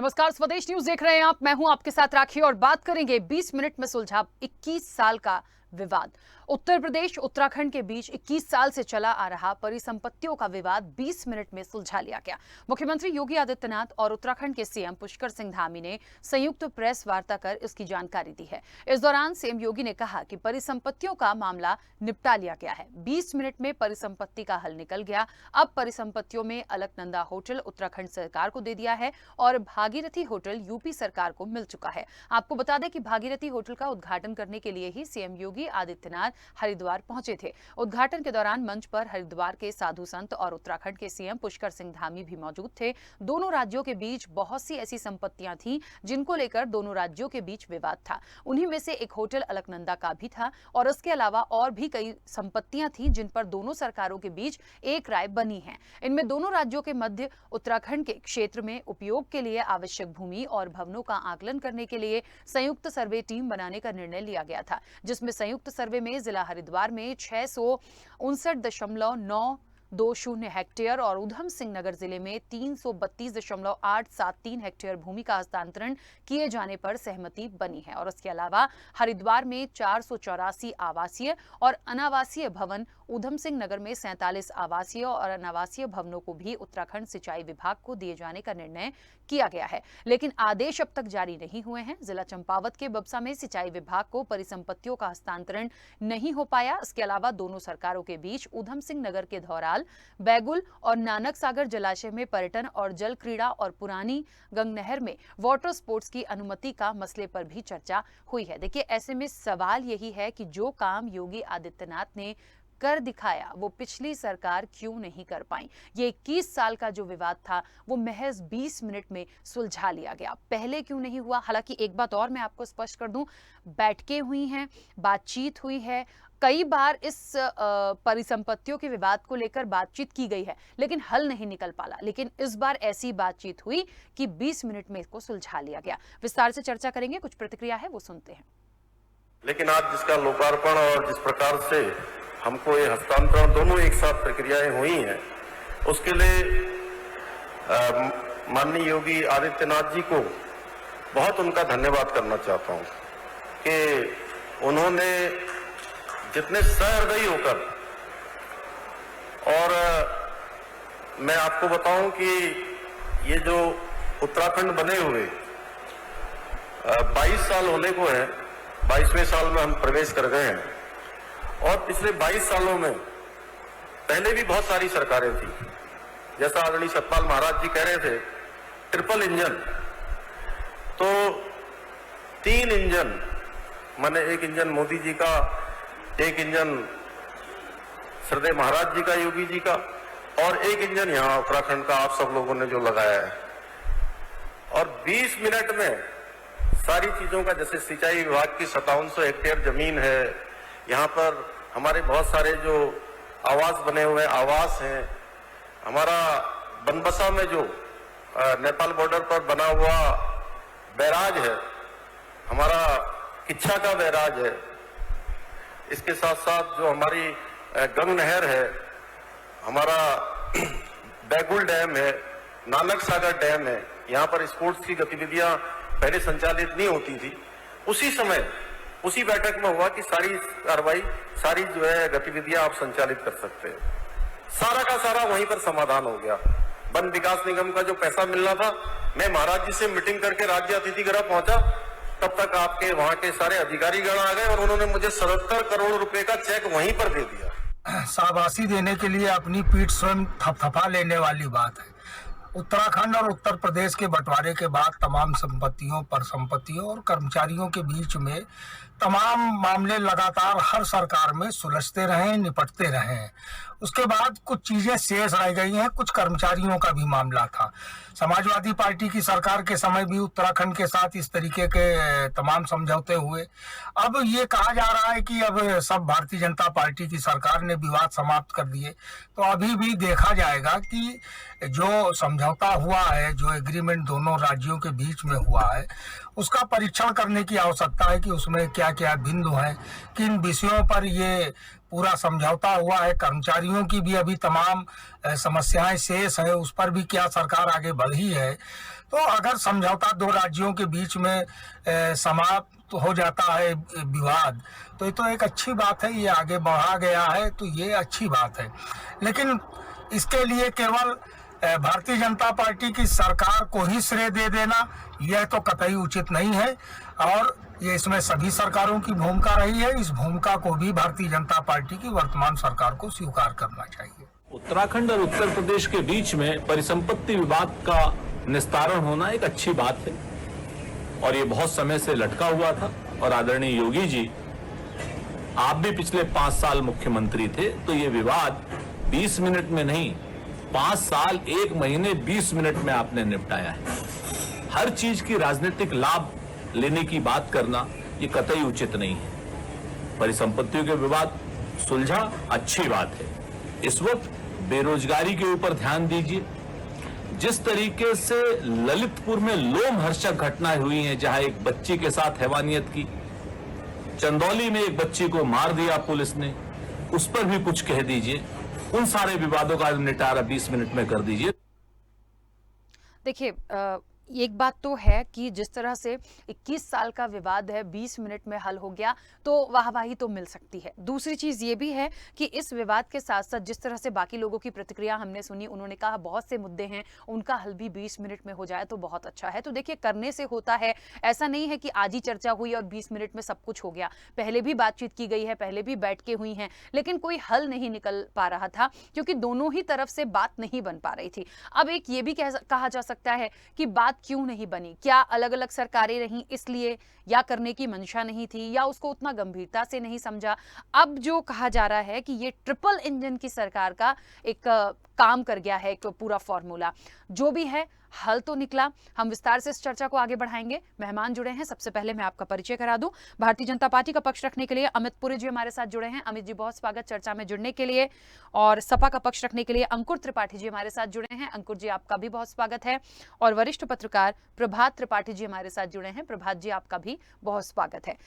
नमस्कार, स्वदेश न्यूज देख रहे हैं आप। मैं हूं आपके साथ राखी और बात करेंगे 20 मिनट में सुलझा 21 साल का विवाद। उत्तर प्रदेश उत्तराखंड के बीच 21 साल से चला आ रहा परिसंपत्तियों का विवाद 20 मिनट में सुलझा लिया गया। मुख्यमंत्री योगी आदित्यनाथ और उत्तराखंड के सीएम पुष्कर सिंह धामी ने संयुक्त प्रेस वार्ता कर इसकी जानकारी दी है। इस दौरान सीएम योगी ने कहा कि परिसंपत्तियों का मामला निपटा लिया गया है। 20 मिनट में परिसंपत्ति का हल निकल गया। अब परिसंपत्तियों में अलकनंदा होटल उत्तराखंड सरकार को दे दिया है और भागीरथी होटल यूपी सरकार को मिल चुका है। आपको बता दें कि भागीरथी होटल का उद्घाटन करने के लिए ही सीएम योगी आदित्यनाथ हरिद्वार पहुंचे थे। उद्घाटन के दौरान मंच पर हरिद्वार के साधु संत और उत्तराखंड के सीएम पुष्कर सिंह धामी भी मौजूद थे। दोनों राज्यों के बीच बहुत सी ऐसी संपत्तियां थीं जिनको लेकर दोनों राज्यों के बीच विवाद था। उन्हीं में से एक होटल अलकनंदा का भी था और इसके अलावा और भी कई संपत्तियां थीं जिन पर दोनों सरकारों के बीच एक राय बनी है। इनमें दोनों राज्यों के मध्य उत्तराखंड के क्षेत्र में उपयोग के लिए आवश्यक भूमि और भवनों का आकलन करने के लिए संयुक्त सर्वे टीम बनाने का निर्णय लिया गया था, जिसमें संयुक्त सर्वे में जिला हरिद्वार में 659.920 हेक्टेयर और उधम सिंह नगर जिले में 332.873 हेक्टेयर भूमि का हस्तांतरण किए जाने पर सहमति बनी है। और इसके अलावा हरिद्वार में 484 आवासीय और अनावासीय भवन, उधम सिंह नगर में 47 आवासीय और अनावासीय भवनों को भी उत्तराखंड सिंचाई विभाग को दिए जाने का निर्णय किया गया है, लेकिन आदेश अब तक जारी नहीं हुए हैं। जिला चंपावत के बबसा में सिंचाई विभाग को परिसंपत्तियों का हस्तांतरण नहीं हो पाया। इसके अलावा दोनों सरकारों के बीच उधम सिंह नगर के धौराल, बैगुल और नानक सागर जलाशय में पर्यटन और जल क्रीड़ा और पुरानी गंग नहर में वाटर स्पोर्ट्स की अनुमति का मसले पर भी चर्चा हुई है। देखिए, ऐसे में सवाल यही है कि जो काम योगी आदित्यनाथ ने कर दिखाया वो पिछली सरकार क्यों नहीं कर पाई। ये 21 साल का जो विवाद था वो महज 20 मिनट में सुलझा लिया गया, पहले क्यों नहीं हुआ। हालांकि एक बात और मैं आपको स्पष्ट कर दूं, बैठकें हुई हैं, बातचीत हुई है, कई बार इस परिसंपत्तियों के विवाद को लेकर बातचीत की गई है, लेकिन हल नहीं निकल पाला। लेकिन इस बार ऐसी बातचीत हुई कि 20 मिनट में इसको सुलझा लिया गया। विस्तार से चर्चा करेंगे, कुछ प्रतिक्रिया है वो सुनते हैं। लेकिन आज जिसका लोकार्पण और जिस प्रकार से हमको ये हस्तांतरण दोनों एक साथ प्रक्रियाएं हुई हैं, उसके लिए माननीय योगी आदित्यनाथ जी को बहुत उनका धन्यवाद करना चाहता हूं कि उन्होंने जितने सहृदयी होकर, और मैं आपको बताऊं कि ये जो उत्तराखंड बने हुए 22 साल होने को है, 22वें साल में हम प्रवेश कर गए हैं और पिछले 22 सालों में पहले भी बहुत सारी सरकारें थी। जैसा आदरणीय सतपाल महाराज जी कह रहे थे, ट्रिपल इंजन, तो 3 इंजन, माने एक इंजन मोदी जी का, एक इंजन श्रद्धेय महाराज जी का, योगी जी का, और एक इंजन यहाँ उत्तराखंड का आप सब लोगों ने जो लगाया है। और 20 मिनट में सारी चीजों का, जैसे सिंचाई विभाग की 5700 हेक्टेयर जमीन है, यहाँ पर हमारे बहुत सारे जो आवास बने हुए आवास हैं, हमारा बनबसा में जो नेपाल बॉर्डर पर बना हुआ बैराज है, हमारा किच्छा का बैराज है, इसके साथ साथ जो हमारी गंग नहर है, हमारा बैगुल डैम है, नानक सागर डैम है, यहाँ पर स्पोर्ट्स की गतिविधियां पहले संचालित नहीं होती थी। उसी समय उसी बैठक में हुआ कि सारी कार्रवाई, सारी जो है गतिविधियां आप संचालित कर सकते हैं। सारा का सारा वहीं पर समाधान हो गया। वन विकास निगम का जो पैसा मिलना था, मैं महाराज जी से मीटिंग करके राज्य अतिथि गृह पहुंचा, तब तक आपके वहां के सारे अधिकारीगण आ गए और उन्होंने मुझे 77 करोड़ रुपए का चेक वहीं पर दे दिया। शाबाशी देने के लिए अपनी पीठ स्वयं थपथपा लेने वाली बात है। उत्तराखंड और उत्तर प्रदेश के बंटवारे के बाद तमाम संपत्तियों, परिसंपत्तियों और कर्मचारियों के बीच में तमाम मामले लगातार हर सरकार में सुलझते रहे, निपटते रहे। उसके बाद कुछ चीजें शेष रह गई हैं। कुछ कर्मचारियों का भी मामला था। समाजवादी पार्टी की सरकार के समय भी उत्तराखंड के साथ इस तरीके के तमाम समझौते हुए। अब ये कहा जा रहा है कि अब सब भारतीय जनता पार्टी की सरकार ने विवाद समाप्त कर दिए, तो अभी भी देखा जाएगा कि जो समझौता हुआ है, जो एग्रीमेंट दोनों राज्यों के बीच में हुआ है, उसका परीक्षण करने की आवश्यकता है कि उसमें क्या क्या बिंदु हैं, किन विषयों पर ये पूरा समझौता हुआ है। कर्मचारियों की भी अभी तमाम समस्याएं शेष है, उस पर भी क्या सरकार आगे बढ़ी है। तो अगर समझौता दो राज्यों के बीच में समाप्त हो जाता है विवाद, तो ये तो एक अच्छी बात है, ये आगे बढ़ा गया है तो ये अच्छी बात है। लेकिन इसके लिए केवल भारतीय जनता पार्टी की सरकार को ही श्रेय दे देना यह तो कतई उचित नहीं है, और ये इसमें सभी सरकारों की भूमिका रही है। इस भूमिका को भी भारतीय जनता पार्टी की वर्तमान सरकार को स्वीकार करना चाहिए। उत्तराखंड और उत्तर प्रदेश के बीच में परिसंपत्ति विवाद का निस्तारण होना एक अच्छी बात है और ये बहुत समय से लटका हुआ था। और आदरणीय योगी जी, आप भी पिछले 5 साल मुख्यमंत्री थे, तो ये विवाद 20 मिनट में नहीं, 5 साल 1 महीने 20 मिनट में आपने निपटाया है। हर चीज की राजनीतिक लाभ लेने की बात करना ये कतई उचित नहीं है। परिसंपत्तियों के विवाद सुलझा, अच्छी बात है। इस वक्त बेरोजगारी के ऊपर ध्यान दीजिए। जिस तरीके से ललितपुर में लोमहर्षक घटनाएं हुई हैं, जहां एक बच्ची के साथ हैवानियत की, चंदौली में एक बच्ची को मार दिया पुलिस ने, उस पर भी कुछ कह दीजिए। उन सारे विवादों का निपटारा 20 मिनट में कर दीजिए। देखिए, एक बात तो है कि जिस तरह से 21 साल का विवाद है 20 मिनट में हल हो गया, तो वाहवाही तो मिल सकती है। दूसरी चीज़ ये भी है कि इस विवाद के साथ साथ जिस तरह से बाकी लोगों की प्रतिक्रिया हमने सुनी, उन्होंने कहा बहुत से मुद्दे हैं, उनका हल भी 20 मिनट में हो जाए तो बहुत अच्छा है। तो देखिए, करने से होता है, ऐसा नहीं है कि आज ही चर्चा हुई और 20 मिनट में सब कुछ हो गया। पहले भी बातचीत की गई है, पहले भी बैठकें हुई हैं, लेकिन कोई हल नहीं निकल पा रहा था क्योंकि दोनों ही तरफ से बात नहीं बन पा रही थी। अब एक ये भी कहा जा सकता है कि बात क्यों नहीं बनी, क्या अलग अलग सरकारें रहीं इसलिए, या करने की मंशा नहीं थी, या उसको उतना गंभीरता से नहीं समझा। अब जो कहा जा रहा है कि ये ट्रिपल इंजन की सरकार का एक काम कर गया है, एक पूरा फॉर्मूला। जो भी है, हल तो निकला। हम विस्तार से इस चर्चा को आगे बढ़ाएंगे। मेहमान जुड़े हैं, सबसे पहले मैं आपका परिचय करा दूं। भारतीय जनता पार्टी का पक्ष रखने के लिए अमित पुरी जी हमारे साथ जुड़े हैं। अमित जी, बहुत स्वागत चर्चा में जुड़ने के लिए। और सपा का पक्ष रखने के लिए अंकुर त्रिपाठी जी हमारे साथ जुड़े हैं। अंकुर जी, आपका भी बहुत स्वागत है। और वरिष्ठ पत्रकार प्रभात त्रिपाठी जी हमारे साथ जुड़े हैं। प्रभात जी, आपका भी बहुत स्वागत है।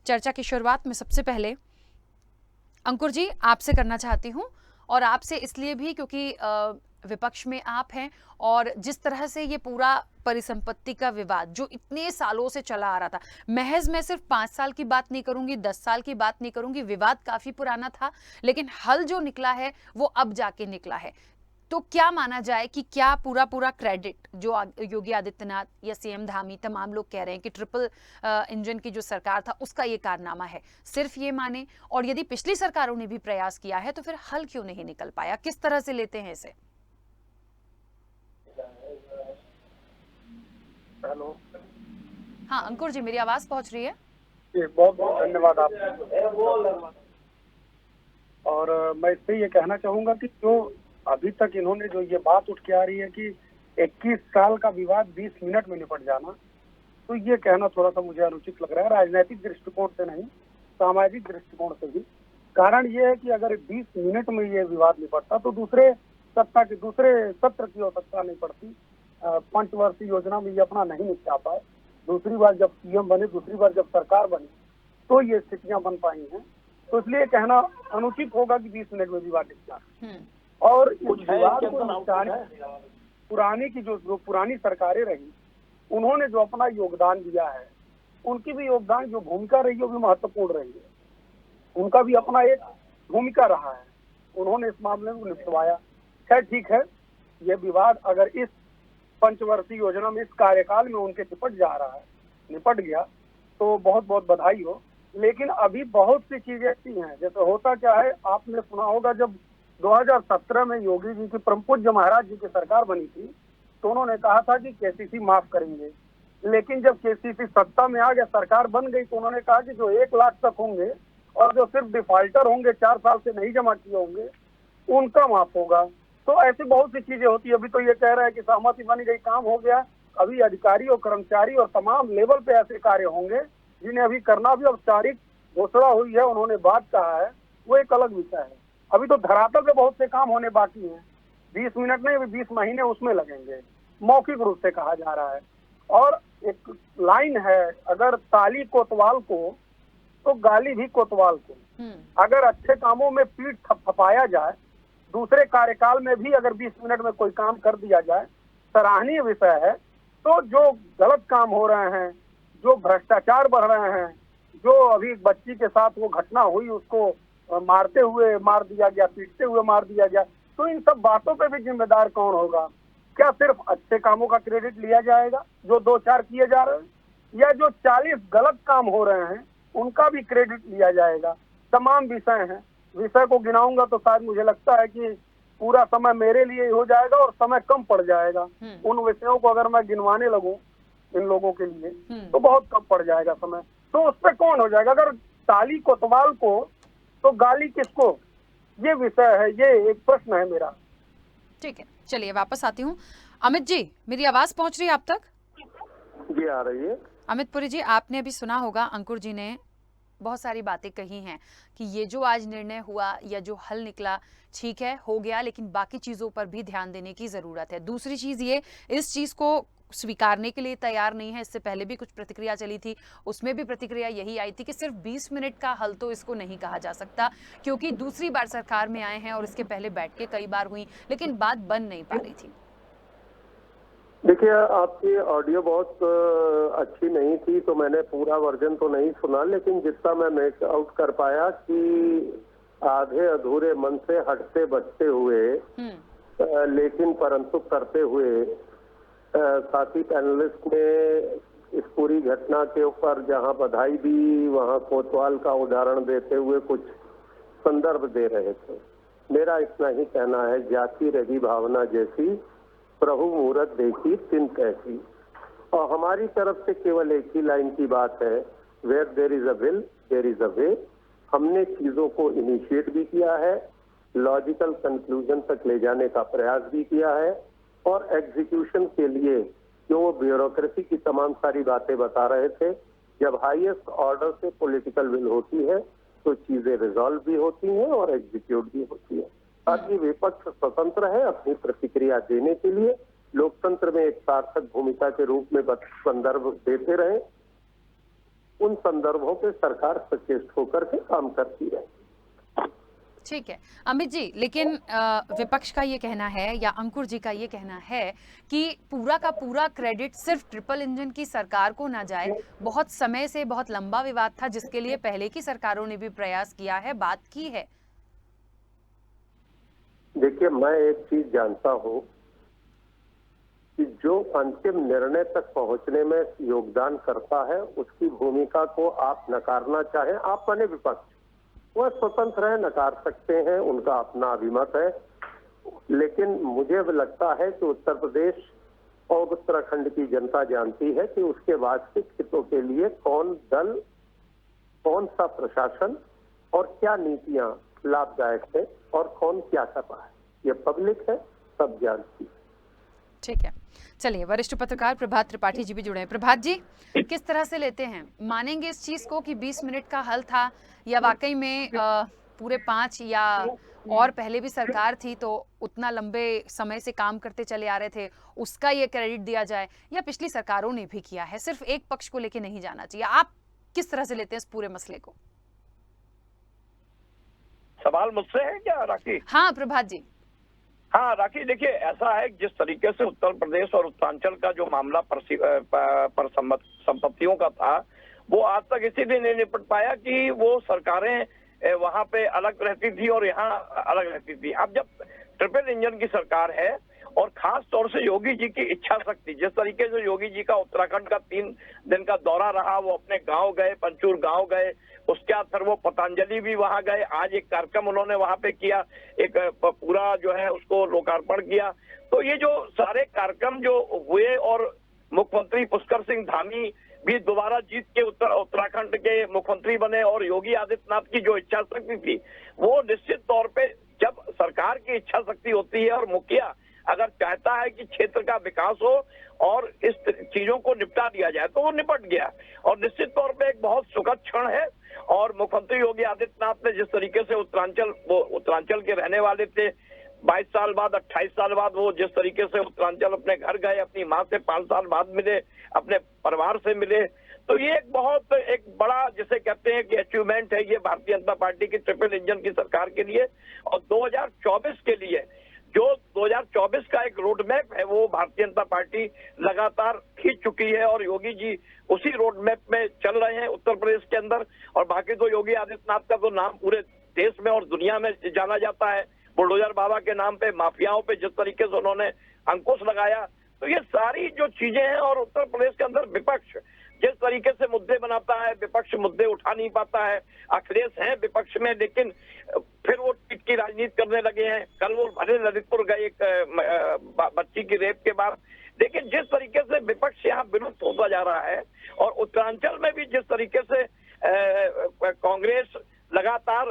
चर्चा की शुरुआत में सबसे पहले अंकुर जी आपसे करना चाहती हूँ, और आपसे इसलिए भी क्योंकि विपक्ष में आप हैं, और जिस तरह से ये पूरा परिसंपत्ति का विवाद जो इतने सालों से चला आ रहा था, महज मैं सिर्फ 5 साल की बात नहीं करूंगी, 10 साल की बात नहीं करूंगी, विवाद काफी पुराना था, लेकिन हल जो निकला है वो अब जाके निकला है। तो क्या माना जाए कि क्या पूरा क्रेडिट जो योगी आदित्यनाथ या सीएम धामी तमाम लोग कह रहे हैं कि ट्रिपल इंजन की जो सरकार था उसका ये कारनामा है, सिर्फ ये माने? और यदि पिछली सरकारों ने भी प्रयास किया है तो फिर हल क्यों नहीं निकल पाया? किस तरह से लेते हैं इसे? हेलो, हाँ अंकुर जी, मेरी आवाज पहुंच रही है? बहुत बहुत धन्यवाद आप। और मैं इससे ये कहना चाहूंगा कि जो अभी तक इन्होंने जो ये बात उठ के आ रही है कि 21 साल का विवाद 20 मिनट में निपट जाना, तो ये कहना थोड़ा सा मुझे अनुचित लग रहा है, राजनीतिक दृष्टिकोण से नहीं, सामाजिक दृष्टिकोण से भी। कारण ये है कि अगर 20 मिनट में ये विवाद निपटता तो दूसरे सत्र की आवश्यकता नहीं पड़ती। पंचवर्षीय योजना में ये अपना नहीं निपटा पाए, दूसरी बार जब सीएम बने, दूसरी बार जब सरकार बनी, तो ये स्थितियां बन पाई हैं। तो इसलिए कहना अनुचित होगा कि 20 मिनट में विवाद निपटा। और इस विवाद को निपटाने पुरानी की जो पुरानी सरकारें रही, उन्होंने जो अपना योगदान दिया है, उनकी भी योगदान जो भूमिका रही है वो भी महत्वपूर्ण रही है। उनका भी अपना एक भूमिका रहा है, उन्होंने इस मामले को निपटवाया। खैर ठीक है, ये विवाद अगर इस पंचवर्षीय योजना में, इस कार्यकाल में उनके निपट गया तो बहुत बहुत बधाई हो। लेकिन अभी बहुत सी चीजें ऐसी हैं, जैसे होता क्या है, आपने सुना होगा जब 2017 में योगी जी की परम पूज्य महाराज जी की सरकार बनी थी, तो उन्होंने कहा था कि केसीसी माफ करेंगे। लेकिन जब केसीसी सत्ता में आ गया, सरकार बन गई, तो उन्होंने कहा कि जो 1 लाख तक होंगे और जो सिर्फ डिफॉल्टर होंगे, 4 साल से नहीं जमा किए होंगे, उनका माफ होगा। तो ऐसी बहुत सी चीजें होती है। अभी तो ये कह रहा है कि सहमति बन गई, काम हो गया। अभी अधिकारी और कर्मचारी और तमाम लेवल पे ऐसे कार्य होंगे जिन्हें अभी करना भी औपचारिक घोषणा हुई है, उन्होंने बात कहा है, वो एक अलग विषय है। अभी तो धरातल पे बहुत से काम होने बाकी हैं। 20 मिनट नहीं, 20 महीने उसमें लगेंगे, मौखिक रूप से कहा जा रहा है। और एक लाइन है, अगर ताली कोतवाल को तो गाली भी कोतवाल को। अगर अच्छे कामों में पीठ थपथपाया जाए, दूसरे कार्यकाल में भी अगर 20 मिनट में कोई काम कर दिया जाए, सराहनीय विषय है। तो जो गलत काम हो रहे हैं, जो भ्रष्टाचार बढ़ रहे हैं, जो अभी एक बच्ची के साथ वो घटना हुई, उसको मारते हुए मार दिया गया, पीटते हुए मार दिया गया, तो इन सब बातों पे भी जिम्मेदार कौन होगा? क्या सिर्फ अच्छे कामों का क्रेडिट लिया जाएगा जो 2-4 किए जा रहे हैं, या जो 40 गलत काम हो रहे हैं उनका भी क्रेडिट लिया जाएगा? तमाम विषय हैं, विषय को गिनाऊंगा तो शायद मुझे लगता है कि पूरा समय मेरे लिए ही हो जाएगा और समय कम पड़ जाएगा। उन विषयों को अगर मैं गिनवाने लगूं इन लोगों के लिए तो बहुत कम पड़ जाएगा समय। तो उस पर कौन हो जाएगा? अगर ताली कोतवाल को तो गाली किसको? ये विषय है, ये एक प्रश्न है मेरा। ठीक है, चलिए वापस आती हूँ। अमित जी, मेरी आवाज पहुंच रही है आप तक? जी आ रही है। अमित पुरी जी, आपने अभी सुना होगा अंकुर जी ने बहुत सारी बातें कही हैं कि ये जो आज निर्णय हुआ या जो हल निकला ठीक है, हो गया, लेकिन बाकी चीज़ों पर भी ध्यान देने की ज़रूरत है। दूसरी चीज़ ये, इस चीज़ को स्वीकारने के लिए तैयार नहीं है। इससे पहले भी कुछ प्रतिक्रिया चली थी, उसमें भी प्रतिक्रिया यही आई थी कि सिर्फ 20 मिनट का हल तो इसको नहीं कहा जा सकता, क्योंकि दूसरी बार सरकार में आए हैं और इसके पहले बैठ के कई बार हुई, लेकिन बात बन नहीं पा रही थी। देखिए, आपकी ऑडियो बहुत अच्छी नहीं थी तो मैंने पूरा वर्जन तो नहीं सुना, लेकिन जितना मैं मेक आउट कर पाया कि आधे अधूरे मन से हटते बचते हुए लेकिन परंतु करते हुए साथी पैनलिस्ट ने इस पूरी घटना के ऊपर जहां बधाई दी वहां कोतवाल का उदाहरण देते हुए कुछ संदर्भ दे रहे थे। मेरा इतना ही कहना है, जाती रही भावना जैसी प्रभु मूरत देखी तिन कैसी। और हमारी तरफ से केवल एक ही लाइन की बात है, where there is a will there is a way. हमने चीजों को इनिशिएट भी किया है, लॉजिकल कंक्लूजन तक ले जाने का प्रयास भी किया है, और एग्जीक्यूशन के लिए जो वो ब्यूरोक्रेसी की तमाम सारी बातें बता रहे थे, जब हाईएस्ट ऑर्डर से पॉलिटिकल विल होती है तो चीजें रिजॉल्व भी होती हैं और एग्जीक्यूट भी होती है। ताकि विपक्ष स्वतंत्र है अपनी प्रतिक्रिया देने के लिए, लोकतंत्र में एक सार्थक भूमिका के रूप में संदर्भ देते रहे, उन संदर्भों पे सरकार सचेत होकर के काम करती है। ठीक है अमित जी, लेकिन विपक्ष का ये कहना है या अंकुर जी का ये कहना है कि पूरा का पूरा क्रेडिट सिर्फ ट्रिपल इंजन की सरकार को ना जाए। बहुत समय से बहुत लंबा विवाद था जिसके लिए पहले की सरकारों ने भी प्रयास किया है, बात की है। देखिए, मैं एक चीज जानता हूं कि जो अंतिम निर्णय तक पहुंचने में योगदान करता है उसकी भूमिका को आप नकारना चाहें, आप माने विपक्ष, वह स्वतंत्र है, नकार सकते हैं, उनका अपना अभिमत है। लेकिन मुझे लगता है कि उत्तर प्रदेश और उत्तराखंड की जनता जानती है कि उसके वास्तविक हितों के लिए कौन दल, कौन सा प्रशासन और क्या नीतियां लाभदायक है और कौन क्या कर रहा है, ये पब्लिक है, सब जानती है। ठीक है, चलिए वरिष्ठ पत्रकार प्रभात त्रिपाठी जी भी जुड़े हैं। प्रभात जी, किस तरह से लेते हैं, मानेंगे इस चीज को कि 20 मिनट का हल था, या वाकई में पूरे 5 या और पहले भी सरकार थी तो उतना लंबे समय से काम करते चले आ रहे थे, उसका ये क्रेडिट दिया जाए, या पिछली सरकारों ने भी किया है, सिर्फ एक पक्ष को लेके नहीं जाना चाहिए? आप किस तरह से लेते हैं इस पूरे मसले को? सवाल मुझसे है क्या राखी? हाँ प्रभात जी। हाँ राखी, देखिए ऐसा है, जिस तरीके से उत्तर प्रदेश और उत्तरांचल का जो मामला पर संपत्तियों का था, वो आज तक इसीलिए नहीं निपट पाया कि वो सरकारें वहां पे अलग रहती थी और यहाँ अलग रहती थी। अब जब ट्रिपल इंजन की सरकार है और खास तौर से योगी जी की इच्छा शक्ति, जिस तरीके से योगी जी का उत्तराखंड का 3 दिन का दौरा रहा, वो अपने गांव गए, पंचूर गांव गए, उसके बाद फिर वो पतंजलि भी वहां गए, आज एक कार्यक्रम उन्होंने वहां पे किया, एक पूरा जो है उसको लोकार्पण किया। तो ये जो सारे कार्यक्रम जो हुए और मुख्यमंत्री पुष्कर सिंह धामी भी दोबारा जीत के उत्तराखंड के मुख्यमंत्री बने, और योगी आदित्यनाथ की जो इच्छा शक्ति थी, वो निश्चित तौर पे जब सरकार की इच्छा शक्ति होती है और मुखिया अगर चाहता है कि क्षेत्र का विकास हो और इस चीजों को निपटा दिया जाए तो वो निपट गया, और निश्चित तौर पे एक बहुत सुखद क्षण है। और मुख्यमंत्री योगी आदित्यनाथ ने जिस तरीके से उत्तरांचल के रहने वाले थे, 22 साल बाद 28 साल बाद वो जिस तरीके से उत्तरांचल अपने घर गए, अपनी माँ से 5 साल बाद मिले, अपने परिवार से मिले, तो ये एक बड़ा जिसे कहते हैं कि अचीवमेंट है ये भारतीय जनता पार्टी की ट्रिपल इंजन की सरकार के लिए। और 2024 के लिए जो 2024 का एक रोड मैप है वो भारतीय जनता पार्टी लगातार खींच चुकी है और योगी जी उसी रोड मैप में चल रहे हैं उत्तर प्रदेश के अंदर। और बाकी तो योगी आदित्यनाथ का तो नाम पूरे देश में और दुनिया में जाना जाता है, बुलडोजर बाबा के नाम पे, माफियाओं पे जिस तरीके से उन्होंने अंकुश लगाया। तो ये सारी जो चीजें हैं, और उत्तर प्रदेश के अंदर विपक्ष जिस तरीके से मुद्दे बनाता है, विपक्ष मुद्दे उठा नहीं पाता है। अखिलेश हैं विपक्ष में, लेकिन फिर वो टिक की राजनीति करने लगे हैं। कल वो भले ललितपुर गए एक बच्ची की रेप के बाद, लेकिन जिस तरीके से विपक्ष यहाँ विलुप्त होता जा रहा है, और उत्तरांचल में भी जिस तरीके से कांग्रेस लगातार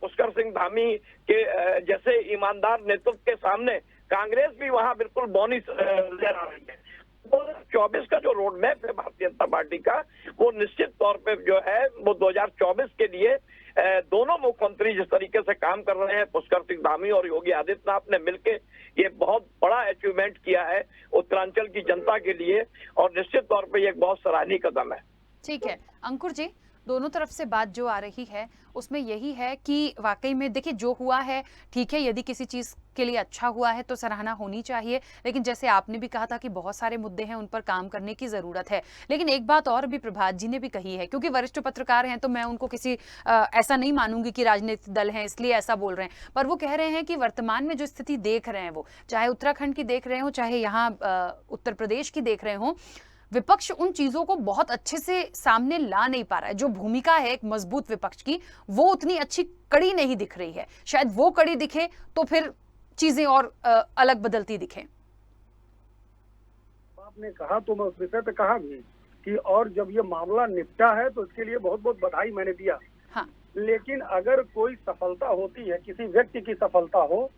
पुष्कर सिंह धामी के जैसे ईमानदार नेतृत्व के सामने कांग्रेस भी वहां बिल्कुल बौनी नजर आ रही है। 2024 का जो रोड मैप है भारतीय जनता पार्टी का, वो निश्चित तौर पे जो है वो 2024 के लिए दोनों मुख्यमंत्री जिस तरीके से काम कर रहे हैं, पुष्कर सिंह धामी और योगी आदित्यनाथ ने मिलकर ये बहुत बड़ा अचीवमेंट किया है उत्तरांचल की जनता के लिए, और निश्चित तौर पे ये एक बहुत सराहनीय कदम है। ठीक है अंकुर जी, दोनों तरफ से बात जो आ रही है उसमें यही है कि वाकई में देखिए जो हुआ है ठीक है, यदि किसी चीज़ के लिए अच्छा हुआ है तो सराहना होनी चाहिए, लेकिन जैसे आपने भी कहा था कि बहुत सारे मुद्दे हैं उन पर काम करने की ज़रूरत है। लेकिन एक बात और भी प्रभात जी ने भी कही है, क्योंकि वरिष्ठ पत्रकार हैं तो मैं उनको किसी ऐसा नहीं मानूंगी कि राजनीतिक दल हैं इसलिए ऐसा बोल रहे हैं, पर वो कह रहे हैं कि वर्तमान में जो स्थिति देख रहे हैं, वो चाहे उत्तराखंड की देख रहे हो, चाहे यहाँ उत्तर प्रदेश की देख रहे हो, विपक्ष उन चीजों को बहुत अच्छे से सामने ला नहीं पा रहा है। जो भूमिका है एक मजबूत विपक्ष की, वो उतनी अच्छी कड़ी नहीं दिख रही है। शायद वो कड़ी दिखे तो फिर चीजें और अलग बदलती दिखें। आपने कहा तो मैं उस विषय पे कहा भी कि और जब ये मामला निपटा है तो इसके लिए बहुत बहुत बधाई मैंने दिया। हाँ। लेकिन अगर कोई सफलता होती है, किसी व्यक्ति की सफलता हो,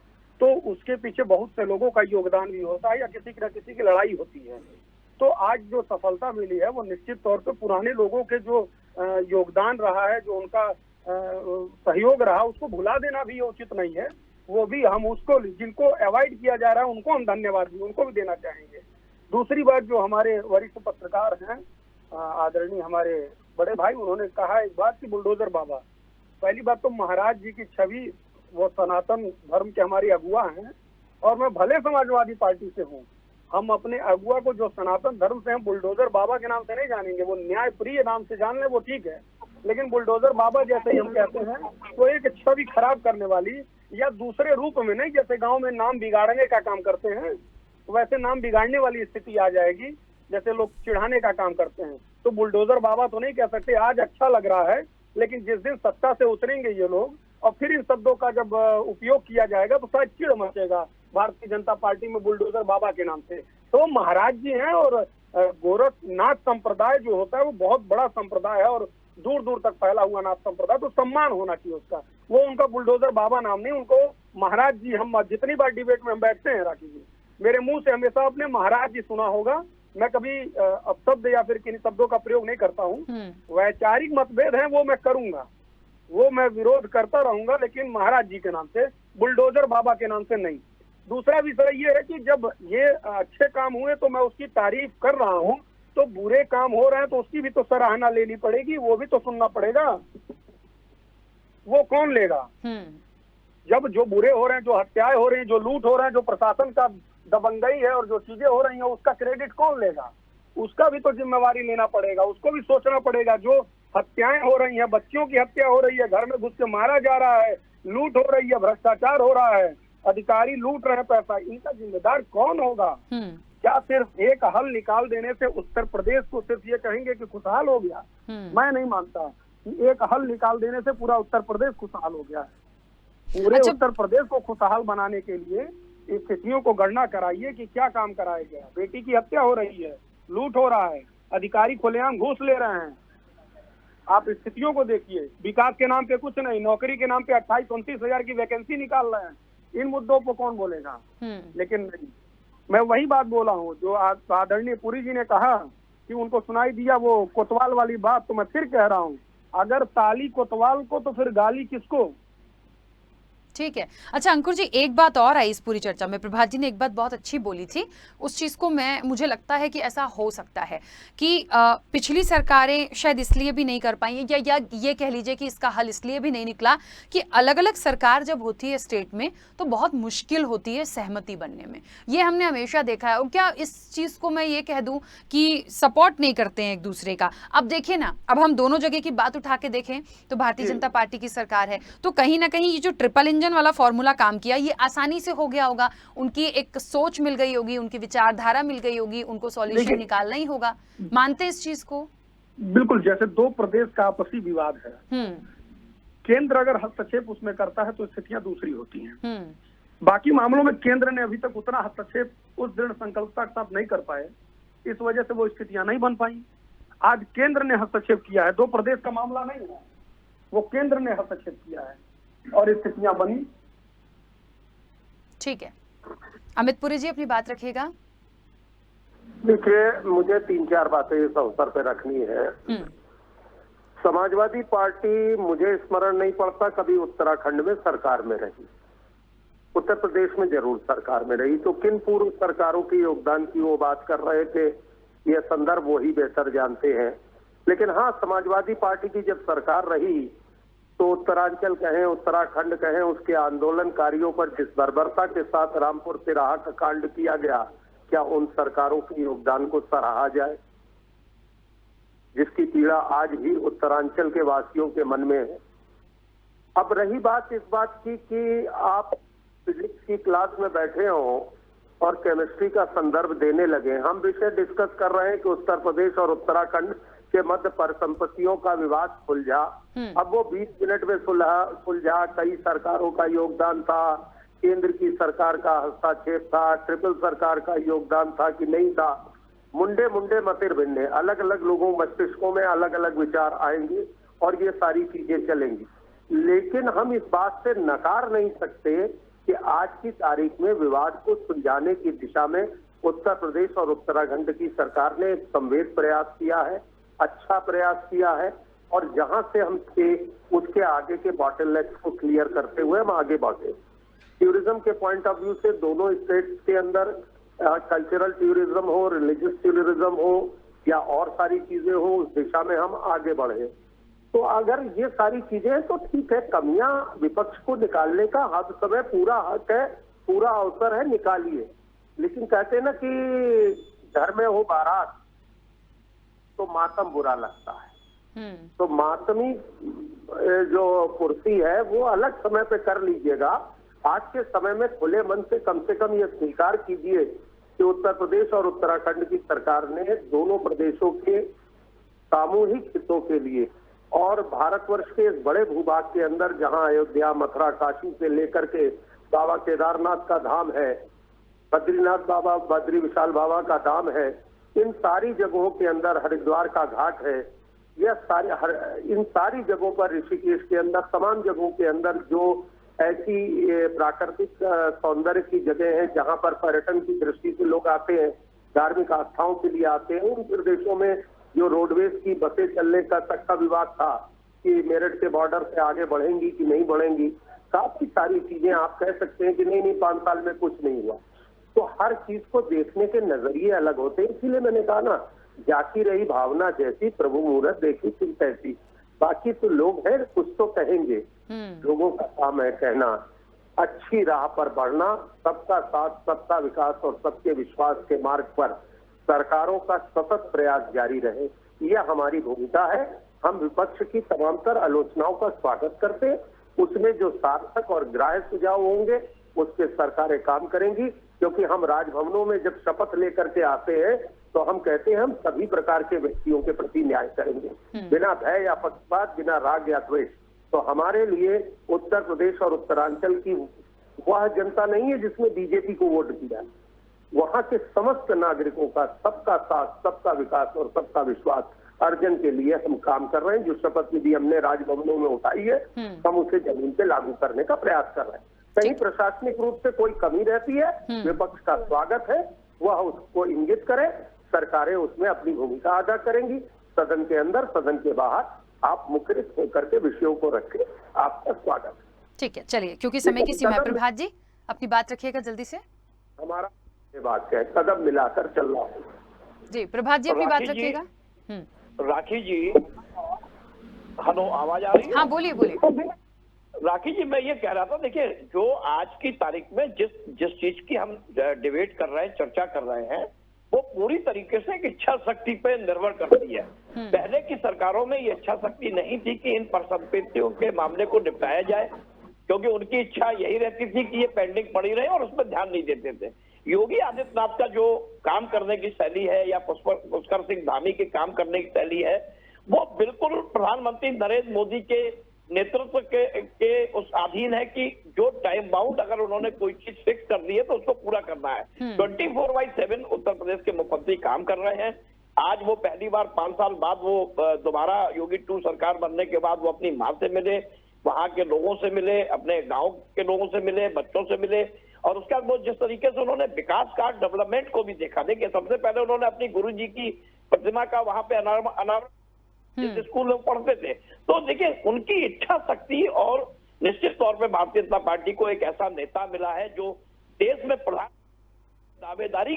तो उसके पीछे बहुत से लोगों का योगदान भी होता है या किसी न किसी की लड़ाई होती है। तो आज जो सफलता मिली है वो निश्चित तौर पे पुराने लोगों के जो योगदान रहा है, जो उनका सहयोग रहा, उसको भुला देना भी उचित नहीं है। वो भी हम उसको, जिनको अवॉइड किया जा रहा है उनको हम धन्यवाद भी उनको भी देना चाहेंगे। दूसरी बात, जो हमारे वरिष्ठ पत्रकार हैं आदरणीय हमारे बड़े भाई, उन्होंने कहा एक बात कि बुलडोजर बाबा, पहली बात तो महाराज जी की छवि, वो सनातन धर्म के हमारे अगुआ हैं, और मैं भले समाजवादी पार्टी से हूँ, हम अपने अगुआ को जो सनातन धर्म से हम बुलडोजर बाबा के नाम से नहीं जानेंगे, वो न्याय प्रिय नाम से जान ले वो ठीक है, लेकिन बुलडोजर बाबा जैसे ही हम कहते हैं तो एक छवि खराब करने वाली, या दूसरे रूप में नहीं, जैसे गांव में नाम बिगाड़ने का काम करते हैं वैसे नाम बिगाड़ने वाली स्थिति आ जाएगी, जैसे लोग चिढ़ाने का काम करते हैं। तो बुलडोजर बाबा तो नहीं कह सकते। आज अच्छा लग रहा है, लेकिन जिस दिन सत्ता से उतरेंगे ये लोग और फिर इन शब्दों का जब उपयोग किया जाएगा तो शायद चिढ़ मचेगा भारतीय जनता पार्टी में बुलडोजर बाबा के नाम से। तो महाराज जी हैं, और गोरखनाथ संप्रदाय जो होता है वो बहुत बड़ा संप्रदाय है और दूर दूर तक फैला हुआ नाथ संप्रदाय, तो सम्मान होना चाहिए उसका। वो उनका बुलडोजर बाबा नाम नहीं, उनको महाराज जी, हम जितनी बार डिबेट में हम बैठते हैं राखी जी, मेरे मुंह से हमेशा आपने महाराज जी सुना होगा। मैं कभी अपशब्द या फिर किन्हीं शब्दों का प्रयोग नहीं करता हूँ। वैचारिक मतभेद है वो मैं करूंगा, वो मैं विरोध करता रहूंगा, लेकिन महाराज जी के नाम से, बुलडोजर बाबा के नाम से नहीं। दूसरा विषय ये है कि जब ये अच्छे काम हुए तो मैं उसकी तारीफ कर रहा हूँ, तो बुरे काम हो रहे हैं तो उसकी भी तो सराहना लेनी पड़ेगी, वो भी तो सुनना पड़ेगा। वो कौन लेगा? जब जो बुरे हो रहे हैं, जो हत्याएं हो रही हैं, जो लूट हो रहे हैं, जो प्रशासन का दबंगई है और जो चीजें हो रही हैं, उसका क्रेडिट कौन लेगा? उसका भी तो जिम्मेवारी लेना पड़ेगा, उसको भी सोचना पड़ेगा। जो हत्याएं हो रही हैं, बच्चियों की हत्या हो रही है, घर में घुस के मारा जा रहा है, लूट हो रही है, भ्रष्टाचार हो रहा है, अधिकारी लूट रहे हैं पैसा, इनका जिम्मेदार कौन होगा? क्या सिर्फ एक हल निकाल देने से उत्तर प्रदेश को सिर्फ ये कहेंगे कि खुशहाल हो गया? मैं नहीं मानता कि एक हल निकाल देने से पूरा उत्तर प्रदेश खुशहाल हो गया है। पूरे उत्तर प्रदेश को खुशहाल बनाने के लिए स्थितियों को गणना कराइए कि क्या काम कराया गया। बेटी की हत्या हो रही है, लूट हो रहा है, अधिकारी खुलेआम घूस ले रहे हैं। आप स्थितियों को देखिए, विकास के नाम पे कुछ नहीं, नौकरी के नाम पे 28-29 हजार की वैकेंसी निकाल रहे हैं। इन मुद्दों पर कौन बोलेगा? लेकिन नहीं, मैं वही बात बोला हूँ जो आदरणीय पुरी जी ने कहा कि उनको सुनाई दिया वो कोतवाल वाली बात, तो मैं फिर कह रहा हूँ, अगर ताली कोतवाल को तो फिर गाली किसको? ठीक है। अच्छा अंकुर जी, एक बात और आई इस पूरी चर्चा में, प्रभात जी ने एक बात बहुत अच्छी बोली थी, उस चीज़ को मुझे लगता है कि ऐसा हो सकता है कि पिछली सरकारें शायद इसलिए भी नहीं कर पाई, या ये कह लीजिए कि इसका हल इसलिए भी नहीं निकला कि अलग अलग सरकार जब होती है स्टेट में तो बहुत मुश्किल होती है सहमति बनने में। ये हमने हमेशा देखा है। और क्या इस चीज़ को मैं ये कह दूँ कि सपोर्ट नहीं करते हैं एक दूसरे का? अब देखिए ना, अब हम दोनों जगह की बात उठा के देखें तो भारतीय जनता पार्टी की सरकार है, तो कहीं ना कहीं ये जो ट्रिपल इंजन वाला फॉर्मूला काम किया ये आसानी से हो गया होगा। उनकी एक सोच मिल गई होगी, उनकी विचारधारा मिल गई होगी, उनको सॉल्यूशन निकालना ही होगा। मानते इस चीज को? बिल्कुल, जैसे दो प्रदेश का आपसी विवाद है, केंद्र अगर हस्तक्षेप उसमें करता है तो स्थितियां दूसरी होती हैं। बाकी मामलों में केंद्र ने अभी तक उतना हस्तक्षेप उस दृढ़ संकल्पता के साथ नहीं कर पाए, इस वजह से वो स्थितियां नहीं बन पाई। आज केंद्र ने हस्तक्षेप किया है, दो प्रदेश का मामला नहीं है, वो केंद्र ने हस्तक्षेप किया है और स्थितियां बनी। ठीक है, अमित पुरी जी अपनी बात रखिएगा। देखिए, मुझे 3-4 बातें इस अवसर पे रखनी है। समाजवादी पार्टी, मुझे स्मरण नहीं पड़ता कभी उत्तराखंड में सरकार में रही, उत्तर प्रदेश में जरूर सरकार में रही। तो किन पूर्व सरकारों के योगदान की वो बात कर रहे थे, यह संदर्भ वही बेहतर जानते हैं। लेकिन हाँ, समाजवादी पार्टी की जब सरकार रही तो उत्तरांचल कहें, उत्तराखंड कहें, उसके आंदोलनकारियों पर जिस बर्बरता के साथ रामपुर तिराहा का कांड किया गया, क्या उन सरकारों के योगदान को सराहा जाए, जिसकी पीड़ा आज भी उत्तरांचल के वासियों के मन में है। अब रही बात इस बात की कि आप फिजिक्स की क्लास में बैठे हो और केमिस्ट्री का संदर्भ देने लगे। हम विषय डिस्कस कर रहे हैं कि उत्तर प्रदेश और उत्तराखंड के मध्य परिसंपत्तियों का विवाद सुलझा। अब वो 20 मिनट में सुलझा, कई सरकारों का योगदान था, केंद्र की सरकार का हस्तक्षेप था, ट्रिपल सरकार का योगदान था कि नहीं था, मुंडे मुंडे मतिर भिन्ने, अलग अलग लोगों मस्तिष्कों में अलग अलग विचार आएंगे और ये सारी चीजें चलेंगी। लेकिन हम इस बात से नकार नहीं सकते कि आज की तारीख में विवाद को सुलझाने की दिशा में उत्तर प्रदेश और उत्तराखंड की सरकार ने एक संवेद प्रयास किया है, अच्छा प्रयास किया है, और जहां से हम थे उसके आगे के बॉटलनेक्स को क्लियर करते हुए हम आगे बढ़े। टूरिज्म के पॉइंट ऑफ व्यू से दोनों स्टेट्स के अंदर कल्चरल टूरिज्म हो, रिलीजियस टूरिज्म हो या और सारी चीजें हो, उस दिशा में हम आगे बढ़े। तो अगर ये सारी चीजें तो ठीक है, कमियां विपक्ष को निकालने का हर समय पूरा हक है, पूरा अवसर है, निकालिए। लेकिन कहते हैं ना कि घर में हो बारात तो मातम बुरा लगता है। तो मातमी जो कुर्सी है वो अलग समय पे कर लीजिएगा। आज के समय में खुले मन से कम ये स्वीकार कीजिए कि उत्तर प्रदेश और उत्तराखंड की सरकार ने दोनों प्रदेशों के सामूहिक हितों के लिए और भारतवर्ष के इस बड़े भूभाग के अंदर जहां अयोध्या, मथुरा, काशी से लेकर के बाबा केदारनाथ का धाम है, बद्रीनाथ बाबा, बद्री विशाल बाबा का धाम है, इन सारी जगहों के अंदर हरिद्वार का घाट है, इन सारी जगहों पर, ऋषिकेश के अंदर, तमाम जगहों के अंदर जो ऐसी प्राकृतिक सौंदर्य की जगह है जहां पर पर्यटन की दृष्टि से लोग आते हैं, धार्मिक आस्थाओं के लिए आते हैं, उन प्रदेशों में जो रोडवेज की बसें चलने का तक का विवाद था कि मेरठ के बॉर्डर से आगे बढ़ेंगी कि नहीं बढ़ेंगी, काफी सारी चीजें आप कह सकते हैं कि नहीं 5 साल में कुछ नहीं हुआ। तो हर चीज को देखने के नजरिए अलग होते हैं। इसीलिए मैंने कहा ना, जाती रही भावना जैसी, प्रभु मुहूर्त देखी सिर्फ ऐसी। बाकी तो लोग हैं, कुछ तो कहेंगे, लोगों का काम है कहना। अच्छी राह पर बढ़ना, सबका साथ, सबका विकास और सबके विश्वास के मार्ग पर सरकारों का सतत प्रयास जारी रहे, यह हमारी भूमिका है। हम विपक्ष की तमाम तर आलोचनाओं का स्वागत करते, उसमें जो सार्थक और ग्राह्य सुझाव होंगे उस पर सरकारें काम करेंगी। क्योंकि हम राजभवनों में जब शपथ लेकर के आते हैं तो हम कहते हैं हम सभी प्रकार के व्यक्तियों के प्रति न्याय करेंगे, बिना भय या पक्षपात, बिना राग या द्वेष। तो हमारे लिए उत्तर प्रदेश और उत्तरांचल की वह जनता नहीं है जिसने बीजेपी को वोट दिया, वहां के समस्त नागरिकों का सबका साथ, सबका विकास और सबका विश्वास अर्जन के लिए हम काम कर रहे हैं। जो शपथ विधि हमने राजभवनों में उठाई है, हम उसे जमीन पे लागू करने का प्रयास कर रहे हैं। कहीं प्रशासनिक रूप से कोई कमी रहती है, विपक्ष का स्वागत है, वह उसको इंगित करे, सरकारें उसमें अपनी भूमिका अदा करेंगी। सदन के अंदर, सदन के बाहर आप मुखरित होकर के विषयों को रखें, आपका स्वागत। ठीक है, चलिए, क्योंकि समय की सीमा है, प्रभात जी अपनी बात रखिएगा जल्दी से। हमारा ये बात है, कदम मिलाकर चलना होगा। जी प्रभात जी अपनी बात राखी जी, रखिएगा। राखी जी, हेलो, आवाज आ रही है? हाँ बोलिए बोलिए। राखी जी, मैं ये कह रहा था, देखिए, जो आज की तारीख में जिस चीज की हम डिबेट कर रहे हैं, चर्चा कर रहे हैं, वो पूरी तरीके से एक इच्छा शक्ति पे निर्भर करती है। पहले की सरकारों में ये इच्छा शक्ति नहीं थी कि इन परिसंपत्तियों के मामले को निपटाया जाए, क्योंकि उनकी इच्छा यही रहती थी कि ये पेंडिंग पड़ी रहे और उस पर ध्यान नहीं देते थे। योगी आदित्यनाथ का जो काम करने की शैली है, या पुष्कर सिंह धामी के काम करने की शैली है, वो बिल्कुल प्रधानमंत्री नरेंद्र मोदी के नेतृत्व के उस अधीन है कि जो टाइम बाउंड अगर उन्होंने कोई चीज फिक्स कर दी है तो उसको पूरा करना है। 24/7 उत्तर प्रदेश के मुख्यमंत्री काम कर रहे हैं। आज वो पहली बार 5 साल बाद वो दोबारा योगी 2 सरकार बनने के बाद वो अपनी माँ से मिले, वहां के लोगों से मिले, अपने गांव के लोगों से मिले, बच्चों से मिले, और उसके बाद वो जिस तरीके से उन्होंने विकास का डेवलपमेंट को भी देखा। देखिए, सबसे पहले उन्होंने अपनी गुरु जी की प्रतिमा का वहां पे अनावरण जिस स्कूल में पढ़ते थे। तो देखिए, उनकी इच्छा शक्ति, और निश्चित तौर पे भारतीय जनता पार्टी को एक ऐसा नेता मिला है जो देश में प्रधान दावेदारी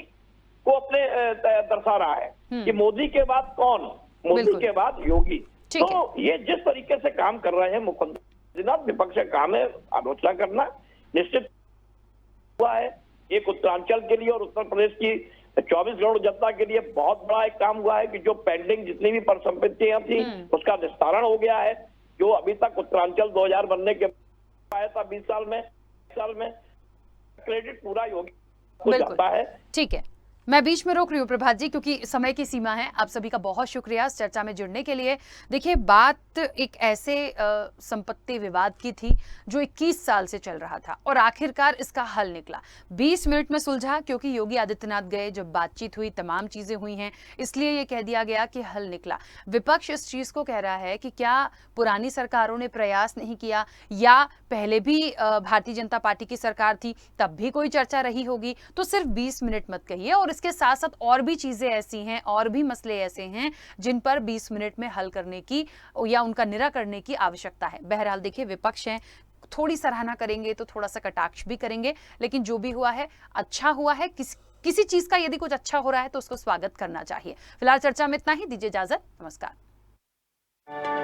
को अपने दर्शा रहा है कि मोदी के बाद कौन, मोदी के बाद योगी। तो ये जिस तरीके से काम कर रहे हैं मुख्यमंत्री, विपक्ष का काम है आलोचना करना, निश्चित हुआ है एक उत्तरांचल के लिए और उत्तर प्रदेश की 24 करोड़ जनता के लिए बहुत बड़ा एक काम हुआ है कि जो पेंडिंग जितनी भी परिसंपत्तियां थी उसका निस्तारण हो गया है। जो अभी तक उत्तरांचल 2000 बनने के आया था 20 साल में क्रेडिट पूरा योगी को जाता है। ठीक है, मैं बीच में रोक रही हूँ प्रभात जी क्योंकि समय की सीमा है। आप सभी का बहुत शुक्रिया इस चर्चा में जुड़ने के लिए। देखिए, बात एक ऐसे संपत्ति विवाद की थी जो 21 साल से चल रहा था और आखिरकार इसका हल निकला। 20 मिनट में सुलझा क्योंकि योगी आदित्यनाथ गए, जब बातचीत हुई, तमाम चीजें हुई हैं, इसलिए ये कह दिया गया कि हल निकला। विपक्ष इस चीज को कह रहा है कि क्या पुरानी सरकारों ने प्रयास नहीं किया, या पहले भी भारतीय जनता पार्टी की सरकार थी तब भी कोई चर्चा रही होगी। तो सिर्फ 20 मिनट मत कहिए, और इसके साथ साथ और भी चीजें ऐसी हैं, और भी मसले ऐसे हैं जिन पर 20 मिनट में हल करने की या उनका निराकरण करने की आवश्यकता है। बहरहाल देखिए, विपक्ष है, थोड़ी सराहना करेंगे तो थोड़ा सा कटाक्ष भी करेंगे, लेकिन जो भी हुआ है अच्छा हुआ है। किसी चीज का यदि कुछ अच्छा हो रहा है तो उसको स्वागत करना चाहिए। फिलहाल चर्चा में इतना ही, दीजिए इजाजत, नमस्कार।